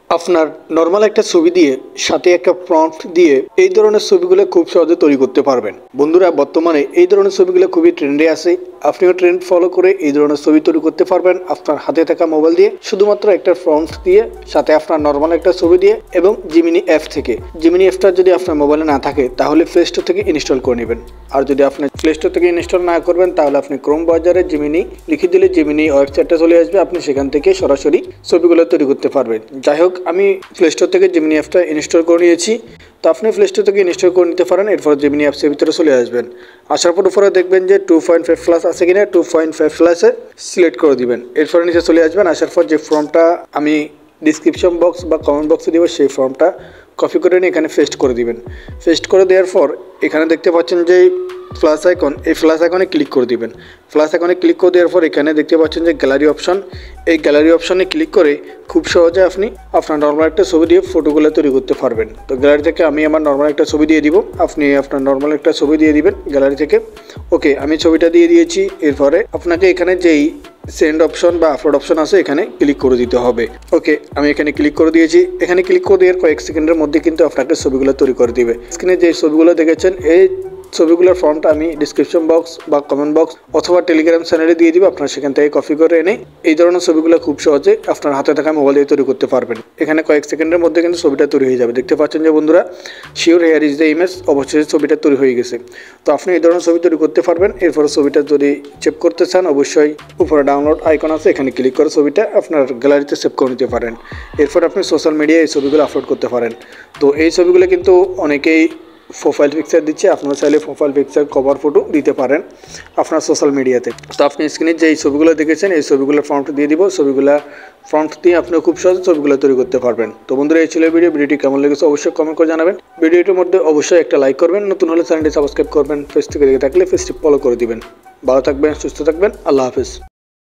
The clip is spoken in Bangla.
আপনার নর্মাল একটা ছবি দিয়ে সাথে একটা প্রম্পট দিয়ে এই ধরনের ছবিগুলো খুব সহজে তৈরি করতে পারবেন। বন্ধুরা, বর্তমানে এই ধরনের ছবিগুলো খুবই ট্রেন্ডে আছে। আপনিও ট্রেন্ড ফলো করে এই ধরনের ছবি তৈরি করতে পারবেন আপনার হাতে থাকা মোবাইল দিয়ে, শুধুমাত্র একটা প্রম্পট দিয়ে, সাথে আপনার নর্মাল একটা ছবি দিয়ে এবং জিমিনি অ্যাপ থেকে। জিমিনি অ্যাপটা যদি আপনার মোবাইলে না থাকে তাহলে প্লে স্টোর থেকে ইনস্টল করে নেবেন। আর যদি আপনি প্লে স্টোর থেকে ইনস্টল না করবেন তাহলে আপনি ক্রোম ব্রাউজারে জিমিনি লিখে দিলে জিমিনি ওয়েবসাইটটা চলে আসবে, আপনি সেখান থেকে সরাসরি ছবিগুলো তৈরি করতে পারবেন। যাই হোক, আমি প্লে স্টোর থেকে জিমিনি অ্যাপটা ইনস্টল করে নিয়েছি। তো আপনি প্লে স্টোর থেকে ইনস্টল করে নিতে পারেন। এরপর জিমিনি অ্যাপসের ভিতরে চলে আসবেন। আসার পর উপরে দেখবেন যে 2.5 প্লাস আছে কিনা, 2.5 প্লাসে সিলেক্ট করে দিবেন। এরপরে নিচে চলে আসবেন। আসার পর যে ফর্মটা আমি ডিসক্রিপশন বক্স বা কমেন্ট বক্সে দিব সেই ফর্মটা কপি করে নিয়ে এখানে পেস্ট করে দিবেন। পেস্ট করে দেওয়ার পর এখানে দেখতে পাচ্ছেন যে প্লাস আইকন, এই প্লাস আইকনে ক্লিক করে দিবেন। প্লাস আইকনে ক্লিক করে দেওয়ার পর এখানে দেখতে পাচ্ছেন যে গ্যালারি অপশন, এই গ্যালারি অপশনে ক্লিক করে খুব সহজে আপনি আপনার নর্মাল একটা ছবি দিয়ে ফটোগুলো তৈরি করতে পারবেন। তো গ্যালারি থেকে আমি আমার নর্মাল একটা ছবি দিয়ে দিব, আপনি আপনার নর্মাল একটা ছবি দিয়ে দিবেন গ্যালারি থেকে। ওকে, আমি ছবিটা দিয়ে দিয়েছি। এরপরে আপনাকে এখানে যেই সেন্ড অপশন বা আপলোড অপশন আছে এখানে ক্লিক করে দিতে হবে। ওকে, আমি এখানে ক্লিক করে দিয়েছি। এখানে ক্লিক করে দেওয়ার কয়েক সেকেন্ডের মধ্যে কিন্তু আপনাকে ছবিগুলো তৈরি করে দিবে। স্ক্রিনে যে ছবিগুলো দেখেছেন এই ছবিগুলোর ফর্মটা আমি ডিসক্রিপশন বক্স বা কমেন্ট বক্স অথবা টেলিগ্রাম চ্যানেলে দিয়ে দিব, আপনারা সেখান থেকে কপি করে এনে এই ধরনের ছবিগুলো খুব সহজে আপনার হাতে থাকা মোবাইল দিয়ে তৈরি করতে পারবেন। এখানে কয়েক সেকেন্ডের মধ্যে কিন্তু ছবিটা তৈরি হয়ে যাবে। দেখতে পাচ্ছেন যে বন্ধুরা, sure hair is the image, অবশ্যই ছবিটা তৈরি হয়ে গেছে। তো আপনি এই ধরনের ছবি তৈরি করতে পারবেন। এরপরে ছবিটা যদি সেভ করতে চান অবশ্যই উপরে ডাউনলোড আইকন আছে, এখানে ক্লিক করে ছবিটা আপনার গ্যালারিতে সেভ করে নিতে পারেন। এরপর আপনি সোশ্যাল মিডিয়ায় এই ছবিগুলো আপলোড করতে পারেন। তো এই ছবিগুলো কিন্তু অনেকেই প্রোফাইল পিকচার দিচ্ছে, আপনারা চাইলে প্রোফাইল পিকচার কভার ফটো দিতে পারেন আপনার সোশ্যাল মিডিয়াতে। তো আপনি স্ক্রিনে যে এই ছবিগুলো দেখেছেন এই ছবিগুলোর ফ্রন্ট দিয়ে দিব, ছবিগুলো ফ্রন্ট দিয়ে আপনি খুব সহজে ছবিগুলো তৈরি করতে পারবেন। তো বন্ধুরা, এই ছিল ভিডিওটি কেমন লেগেছে অবশ্যই কমেন্ট করে জানাবেন। ভিডিওটির মধ্যে অবশ্যই একটা লাইক করবেন, নতুন হলে চ্যানেলটি সাবস্ক্রাইব করবেন, ফেস থেকে দেখে থাকলে পেজটি ফলো করে দিবেন। ভালো থাকবেন, সুস্থ থাকবেন, আল্লাহ হাফেজ।